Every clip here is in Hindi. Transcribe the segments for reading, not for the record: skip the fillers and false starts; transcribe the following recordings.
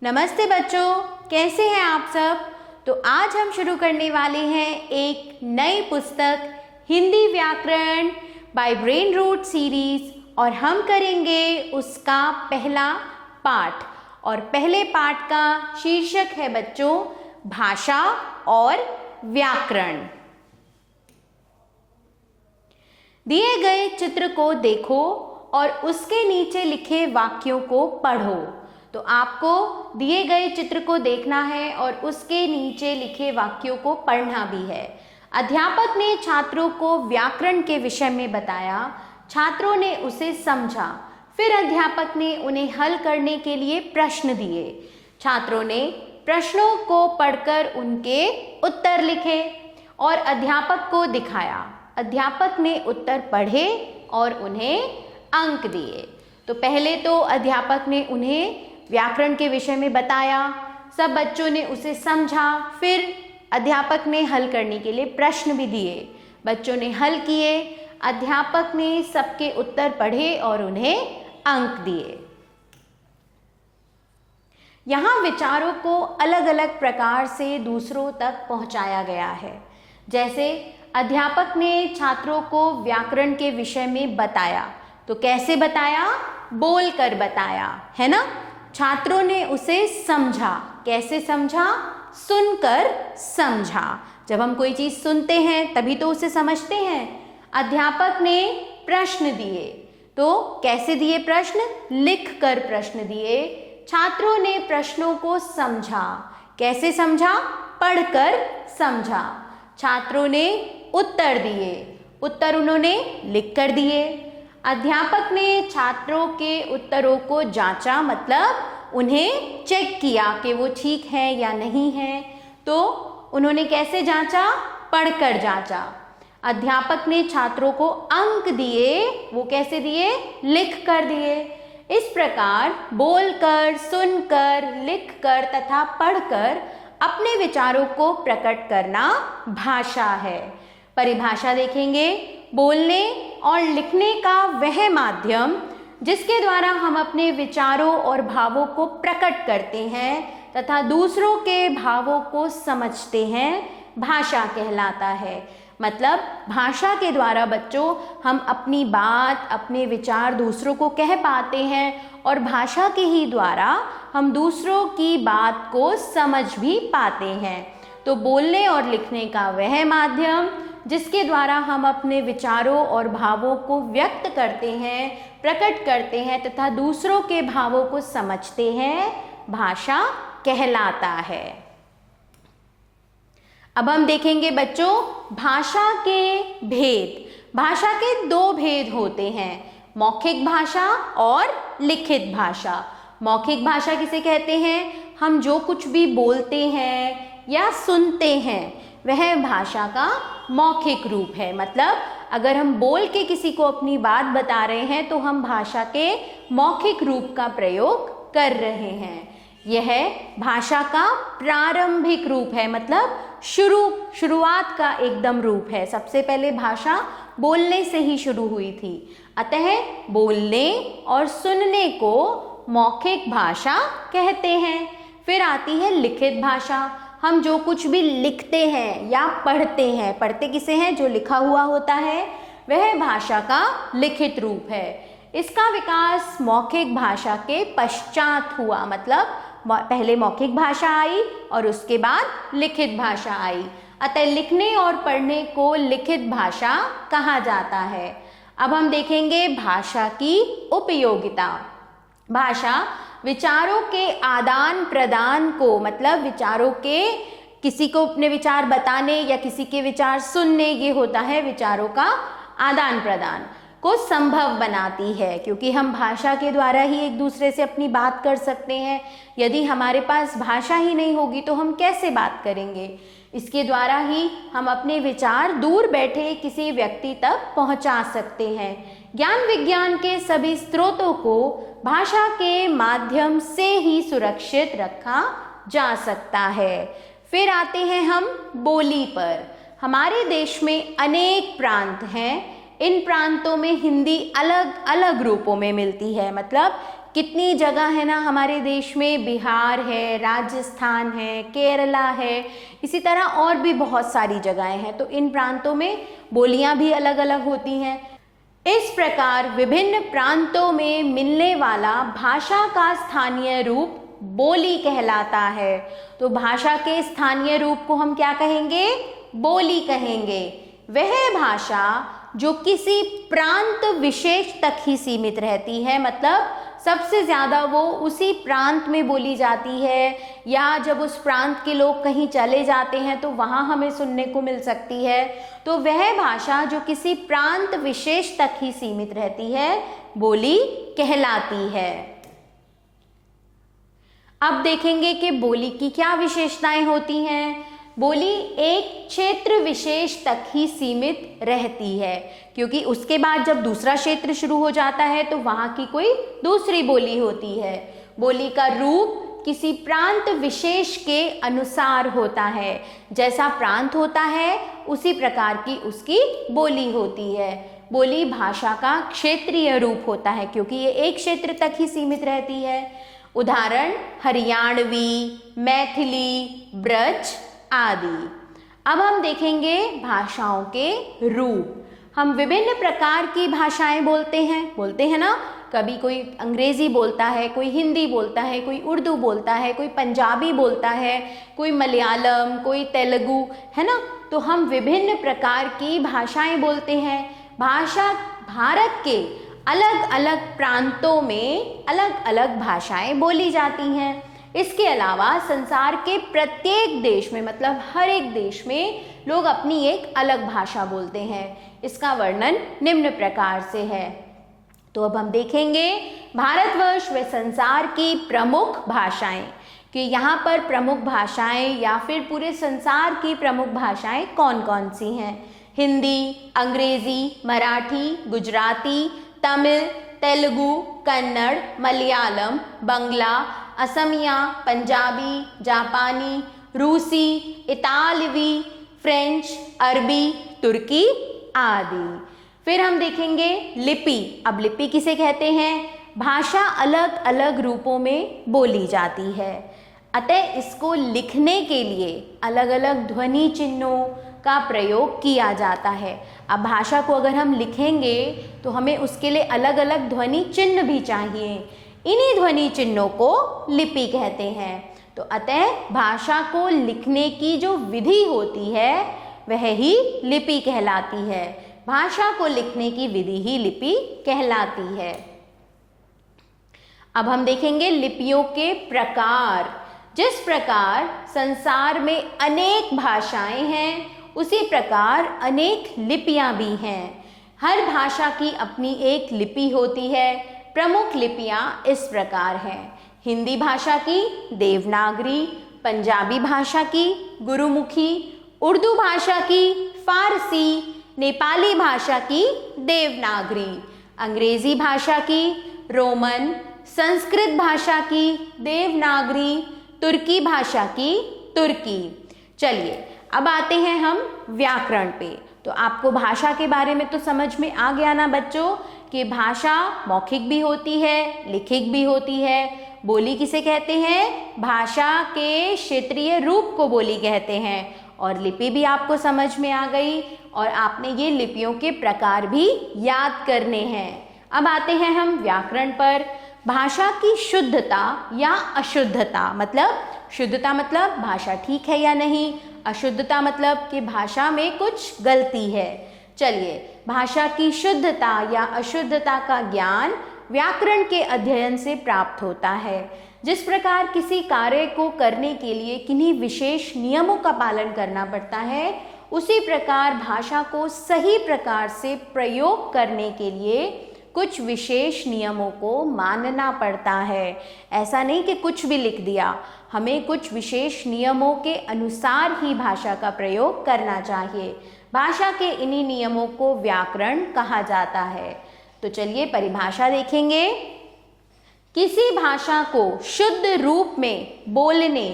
नमस्ते बच्चों, कैसे हैं आप सब। तो आज हम शुरू करने वाले हैं एक नई पुस्तक हिंदी व्याकरण बाय ब्रेन रूट सीरीज और हम करेंगे उसका पहला पाठ। और पहले पाठ का शीर्षक है बच्चों भाषा और व्याकरण। दिए गए चित्र को देखो और उसके नीचे लिखे वाक्यों को पढ़ो। तो आपको दिए गए चित्र को देखना है और उसके नीचे लिखे वाक्यों को पढ़ना भी है। अध्यापक ने छात्रों को व्याकरण के विषय में बताया, छात्रों ने उसे समझा। फिर अध्यापक ने उन्हें हल करने के लिए प्रश्न दिए। छात्रों ने प्रश्नों को पढ़कर उनके उत्तर लिखे और अध्यापक को दिखाया। अध्यापक ने उत्तर पढ़े और उन्हें अंक दिए। तो पहले तो अध्यापक ने उन्हें व्याकरण के विषय में बताया, सब बच्चों ने उसे समझा। फिर अध्यापक ने हल करने के लिए प्रश्न भी दिए, बच्चों ने हल किए। अध्यापक ने सबके उत्तर पढ़े और उन्हें अंक दिए। यहाँ विचारों को अलग अलग प्रकार से दूसरों तक पहुँचाया गया है। जैसे अध्यापक ने छात्रों को व्याकरण के विषय में बताया, तो कैसे बताया? बोल कर बताया, है ना। छात्रों ने उसे समझा, कैसे समझा? सुनकर समझा। जब हम कोई चीज़ सुनते हैं तभी तो उसे समझते हैं। अध्यापक ने प्रश्न दिए, तो कैसे दिए प्रश्न? लिख कर प्रश्न दिए। छात्रों ने प्रश्नों को समझा, कैसे समझा? पढ़कर समझा। छात्रों ने उत्तर दिए, उत्तर उन्होंने लिख कर दिए। अध्यापक ने छात्रों के उत्तरों को जांचा, मतलब उन्हें चेक किया कि वो ठीक है या नहीं है। तो उन्होंने कैसे जांचा? पढ़कर जांचा। अध्यापक ने छात्रों को अंक दिए, वो कैसे दिए? लिख कर दिए। इस प्रकार बोलकर, सुनकर, लिखकर तथा पढ़कर अपने विचारों को प्रकट करना भाषा है। परिभाषा देखेंगे, बोलने और लिखने का वह माध्यम जिसके द्वारा हम अपने विचारों और भावों को प्रकट करते हैं तथा दूसरों के भावों को समझते हैं, भाषा कहलाता है। मतलब भाषा के द्वारा बच्चों हम अपनी बात, अपने विचार दूसरों को कह पाते हैं और भाषा के ही द्वारा हम दूसरों की बात को समझ भी पाते हैं। तो बोलने और लिखने का वह माध्यम जिसके द्वारा हम अपने विचारों और भावों को व्यक्त करते हैं, प्रकट करते हैं तथा दूसरों के भावों को समझते हैं, भाषा कहलाता है। अब हम देखेंगे बच्चों भाषा के भेद। भाषा के दो भेद होते हैं, मौखिक भाषा और लिखित भाषा। मौखिक भाषा किसे कहते हैं? हम जो कुछ भी बोलते हैं या सुनते हैं वह भाषा का मौखिक रूप है। मतलब अगर हम बोल के किसी को अपनी बात बता रहे हैं तो हम भाषा के मौखिक रूप का प्रयोग कर रहे हैं। यह भाषा का प्रारंभिक रूप है, मतलब शुरुआत का एकदम रूप है। सबसे पहले भाषा बोलने से ही शुरू हुई थी, अतः बोलने और सुनने को मौखिक भाषा कहते हैं। फिर आती है लिखित भाषा। हम जो कुछ भी लिखते हैं या पढ़ते हैं, पढ़ते किसे हैं? जो लिखा हुआ होता है, वह भाषा का लिखित रूप है। इसका विकास मौखिक भाषा के पश्चात हुआ, मतलब पहले मौखिक भाषा आई और उसके बाद लिखित भाषा आई। अतः लिखने और पढ़ने को लिखित भाषा कहा जाता है। अब हम देखेंगे भाषा की उपयोगिता। भाषा विचारों के आदान प्रदान को, मतलब विचारों के किसी को अपने विचार बताने या किसी के विचार सुनने, ये होता है विचारों का आदान प्रदान, को संभव बनाती है। क्योंकि हम भाषा के द्वारा ही एक दूसरे से अपनी बात कर सकते हैं। यदि हमारे पास भाषा ही नहीं होगी तो हम कैसे बात करेंगे? इसके द्वारा ही हम अपने विचार दूर बैठे किसी व्यक्ति तक पहुंचा सकते हैं। ज्ञान विज्ञान के सभी स्रोतों को भाषा के माध्यम से ही सुरक्षित रखा जा सकता है। फिर आते हैं हम बोली पर। हमारे देश में अनेक प्रांत हैं। इन प्रांतों में हिंदी अलग अलग रूपों में मिलती है, मतलब कितनी जगह है ना हमारे देश में, बिहार है, राजस्थान है, केरला है, इसी तरह और भी बहुत सारी जगहें हैं। तो इन प्रांतों में बोलियां भी अलग अलग होती हैं। इस प्रकार विभिन्न प्रांतों में मिलने वाला भाषा का स्थानीय रूप बोली कहलाता है। तो भाषा के स्थानीय रूप को हम क्या कहेंगे? बोली कहेंगे। वह भाषा जो किसी प्रांत विशेष तक ही सीमित रहती है, मतलब सबसे ज़्यादा वो उसी प्रांत में बोली जाती है, या जब उस प्रांत के लोग कहीं चले जाते हैं तो वहाँ हमें सुनने को मिल सकती है। तो वह भाषा जो किसी प्रांत विशेष तक ही सीमित रहती है, बोली कहलाती है। अब देखेंगे कि बोली की क्या विशेषताएं होती हैं। बोली एक क्षेत्र विशेष तक ही सीमित रहती है, क्योंकि उसके बाद जब दूसरा क्षेत्र शुरू हो जाता है तो वहाँ की कोई दूसरी बोली होती है। बोली का रूप किसी प्रांत विशेष के अनुसार होता है। जैसा प्रांत होता है उसी प्रकार की उसकी बोली होती है। बोली भाषा का क्षेत्रीय रूप होता है, क्योंकि ये एक क्षेत्र तक ही सीमित रहती है। उदाहरण हरियाणवी, मैथिली, ब्रज आदि। अब हम देखेंगे भाषाओं के रूप। हम विभिन्न प्रकार की भाषाएं बोलते हैं ना। कभी कोई अंग्रेजी बोलता है, कोई हिंदी बोलता है, कोई उर्दू बोलता है, कोई पंजाबी बोलता है, कोई मलयालम, कोई तेलुगु, है ना। तो हम विभिन्न प्रकार की भाषाएं बोलते हैं। भाषा भारत के अलग अलग प्रांतों में अलग अलग भाषाएं बोली जाती हैं। इसके अलावा संसार के प्रत्येक देश में, मतलब हर एक देश में लोग अपनी एक अलग भाषा बोलते हैं। इसका वर्णन निम्न प्रकार से है। तो अब हम देखेंगे भारतवर्ष व संसार की प्रमुख भाषाएं, कि यहाँ पर प्रमुख भाषाएं या फिर पूरे संसार की प्रमुख भाषाएं कौन कौन सी हैं। हिंदी, अंग्रेजी, मराठी, गुजराती, तमिल, तेलुगु, कन्नड़, मलयालम, बंगला, असमिया, पंजाबी, जापानी, रूसी, इतालवी, फ्रेंच, अरबी, तुर्की आदि। फिर हम देखेंगे लिपि। अब लिपि किसे कहते हैं? भाषा अलग अलग रूपों में बोली जाती है, अतः इसको लिखने के लिए अलग अलग ध्वनि चिन्हों का प्रयोग किया जाता है। अब भाषा को अगर हम लिखेंगे तो हमें उसके लिए अलग अलग ध्वनि चिन्ह भी चाहिए। इन्हीं ध्वनि चिन्हों को लिपि कहते हैं। तो अतः भाषा को लिखने की जो विधि होती है वह ही लिपि कहलाती है। भाषा को लिखने की विधि ही लिपि कहलाती है। अब हम देखेंगे लिपियों के प्रकार। जिस प्रकार संसार में अनेक भाषाएं हैं, उसी प्रकार अनेक लिपियां भी हैं। हर भाषा की अपनी एक लिपि होती है। प्रमुख लिपियां इस प्रकार हैं। हिंदी भाषा की देवनागरी, पंजाबी भाषा की गुरुमुखी, उर्दू भाषा की फारसी, नेपाली भाषा की देवनागरी, अंग्रेजी भाषा की रोमन, संस्कृत भाषा की देवनागरी, तुर्की भाषा की तुर्की। चलिए अब आते हैं हम व्याकरण पे। तो आपको भाषा के बारे में तो समझ में आ गया ना बच्चों, कि भाषा मौखिक भी होती है, लिखित भी होती है। बोली किसे कहते हैं? भाषा के क्षेत्रीय रूप को बोली कहते हैं। और लिपि भी आपको समझ में आ गई, और आपने ये लिपियों के प्रकार भी याद करने हैं। अब आते हैं हम व्याकरण पर। भाषा की शुद्धता या अशुद्धता, मतलब शुद्धता मतलब भाषा ठीक है या नहीं, अशुद्धता मतलब कि भाषा में कुछ गलती है। चलिए, भाषा की शुद्धता या अशुद्धता का ज्ञान व्याकरण के अध्ययन से प्राप्त होता है। जिस प्रकार किसी कार्य को करने के लिए किन्हीं विशेष नियमों का पालन करना पड़ता है, उसी प्रकार भाषा को सही प्रकार से प्रयोग करने के लिए कुछ विशेष नियमों को मानना पड़ता है। ऐसा नहीं कि कुछ भी लिख दिया, हमें कुछ विशेष नियमों के अनुसार ही भाषा का प्रयोग करना चाहिए। भाषा के इन्हीं नियमों को व्याकरण कहा जाता है। तो चलिए परिभाषा देखेंगे। किसी भाषा को शुद्ध रूप में बोलने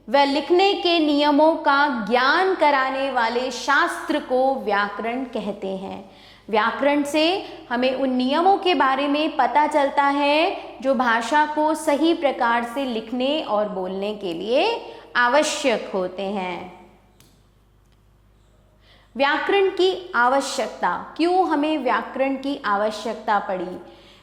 व लिखने के नियमों का ज्ञान कराने वाले शास्त्र को व्याकरण कहते हैं। व्याकरण से हमें उन नियमों के बारे में पता चलता है जो भाषा को सही प्रकार से लिखने और बोलने के लिए आवश्यक होते हैं। व्याकरण की आवश्यकता, क्यों हमें व्याकरण की आवश्यकता पड़ी?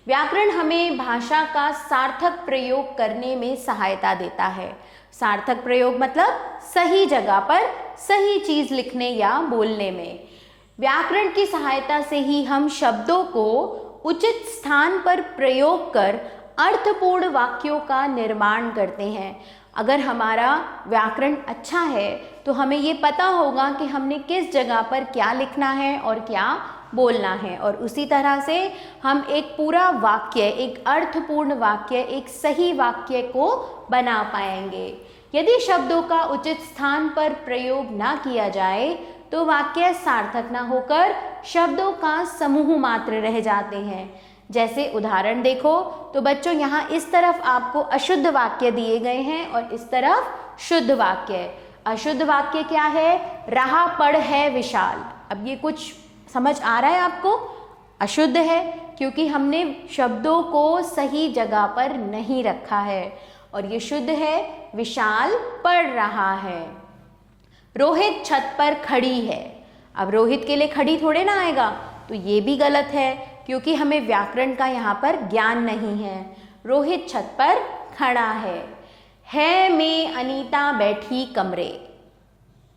व्याकरण हमें भाषा का सार्थक प्रयोग करने में सहायता देता है। सार्थक प्रयोग मतलब सही जगह पर सही चीज लिखने या बोलने में। व्याकरण की सहायता से ही हम शब्दों को उचित स्थान पर प्रयोग कर अर्थपूर्ण वाक्यों का निर्माण करते हैं। अगर हमारा व्याकरण अच्छा है तो हमें ये पता होगा कि हमने किस जगह पर क्या लिखना है और क्या बोलना है, और उसी तरह से हम एक पूरा वाक्य, एक अर्थपूर्ण वाक्य, एक सही वाक्य को बना पाएंगे। यदि शब्दों का उचित स्थान पर प्रयोग ना किया जाए तो वाक्य सार्थक ना होकर शब्दों का समूह मात्र रह जाते हैं। जैसे उदाहरण देखो तो बच्चों, यहाँ इस तरफ आपको अशुद्ध वाक्य दिए गए हैं और इस तरफ शुद्ध वाक्य। अशुद्ध वाक्य क्या है? रहा पड़ है विशाल। अब ये कुछ समझ आ रहा है आपको? अशुद्ध है क्योंकि हमने शब्दों को सही जगह पर नहीं रखा है, और ये शुद्ध है, विशाल पढ़ रहा है। रोहित छत पर खड़ी है। अब रोहित के लिए खड़ी थोड़े ना आएगा, तो ये भी गलत है क्योंकि हमें व्याकरण का यहाँ पर ज्ञान नहीं है। रोहित छत पर खड़ा है में अनीता बैठी कमरे।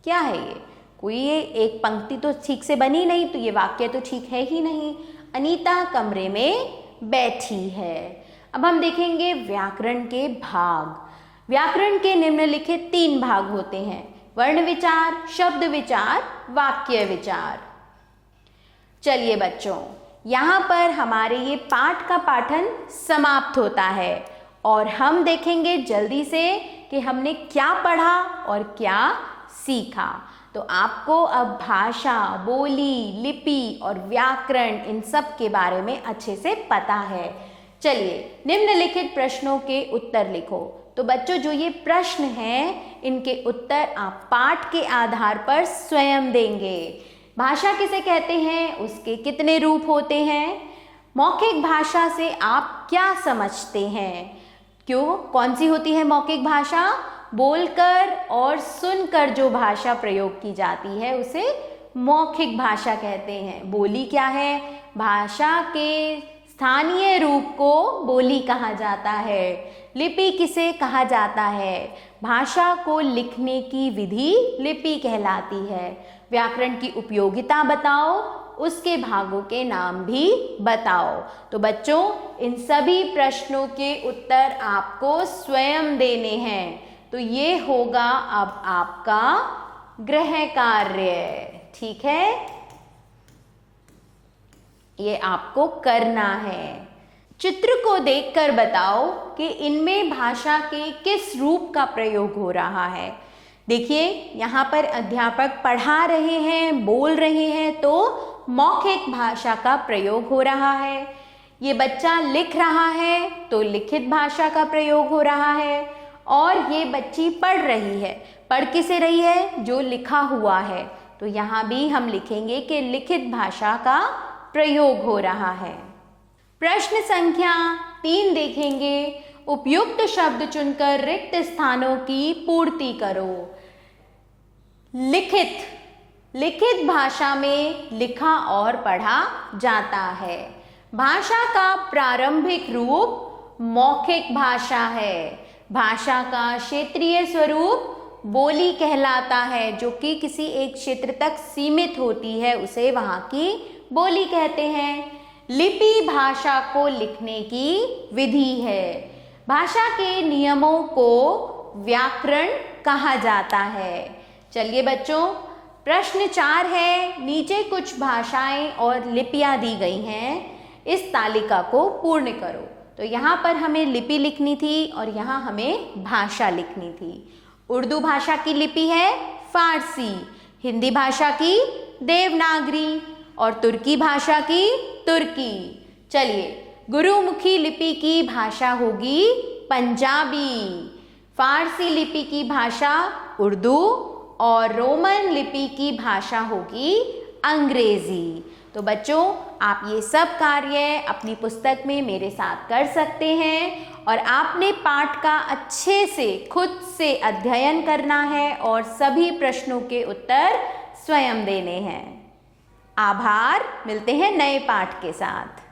क्या है ये? कोई ये एक पंक्ति तो ठीक से बनी नहीं, तो ये वाक्य तो ठीक है ही नहीं। अनीता कमरे में बैठी है। अब हम देखेंगे व्याकरण के भाग। व्याकरण के निम्नलिखित 3 भाग होते हैं: वर्ण विचार, शब्द विचार, वाक्य विचार। चलिए बच्चों, यहाँ पर हमारे ये पाठ का पाठन समाप्त होता है और हम देखेंगे जल्दी से कि हमने क्या पढ़ा और क्या सीखा। तो आपको अब भाषा, बोली, लिपि और व्याकरण, इन सब के बारे में अच्छे से पता है। चलिए, निम्नलिखित प्रश्नों के उत्तर लिखो। तो बच्चों, जो ये प्रश्न हैं, इनके उत्तर आप पाठ के आधार पर स्वयं देंगे। भाषा किसे कहते हैं? उसके कितने रूप होते हैं? मौखिक भाषा से आप क्या समझते हैं? क्यों, कौन सी होती है मौखिक भाषा? बोलकर और सुनकर जो भाषा प्रयोग की जाती है उसे मौखिक भाषा कहते हैं। बोली क्या है? भाषा के स्थानीय रूप को बोली कहा जाता है। लिपि किसे कहा जाता है? भाषा को लिखने की विधि लिपि कहलाती है। व्याकरण की उपयोगिता बताओ, उसके भागों के नाम भी बताओ। तो बच्चों, इन सभी प्रश्नों के उत्तर आपको स्वयं देने हैं। तो ये होगा अब आपका गृह कार्य। ठीक है, ये आपको करना है। चित्र को देखकर बताओ कि इनमें भाषा के किस रूप का प्रयोग हो रहा है। देखिए, यहाँ पर अध्यापक पढ़ा रहे हैं, बोल रहे हैं, तो मौखिक भाषा का प्रयोग हो रहा है। ये बच्चा लिख रहा है तो लिखित भाषा का प्रयोग हो रहा है। और ये बच्ची पढ़ रही है। पढ़ किसे रही है? जो लिखा हुआ है। तो यहाँ भी हम लिखेंगे कि लिखित भाषा का प्रयोग हो रहा है। प्रश्न संख्या 3 देखेंगे। उपयुक्त शब्द चुनकर रिक्त स्थानों की पूर्ति करो। लिखित भाषा में लिखा और पढ़ा जाता है। भाषा का प्रारंभिक रूप मौखिक भाषा है। भाषा का क्षेत्रीय स्वरूप बोली कहलाता है, जो कि किसी एक क्षेत्र तक सीमित होती है, उसे वहाँ की बोली कहते हैं। लिपि भाषा को लिखने की विधि है। भाषा के नियमों को व्याकरण कहा जाता है। चलिए बच्चों, प्रश्न 4 है। नीचे कुछ भाषाएं और लिपियां दी गई हैं, इस तालिका को पूर्ण करो। तो यहाँ पर हमें लिपि लिखनी थी और यहाँ हमें भाषा लिखनी थी। उर्दू भाषा की लिपि है फारसी, हिंदी भाषा की देवनागरी और तुर्की भाषा की तुर्की। चलिए, गुरुमुखी लिपि की भाषा होगी पंजाबी, फारसी लिपि की भाषा उर्दू और रोमन लिपि की भाषा होगी अंग्रेजी। तो बच्चों, आप ये सब कार्य अपनी पुस्तक में मेरे साथ कर सकते हैं और आपने पाठ का अच्छे से खुद से अध्ययन करना है और सभी प्रश्नों के उत्तर स्वयं देने हैं। आभार। मिलते हैं नए पाठ के साथ।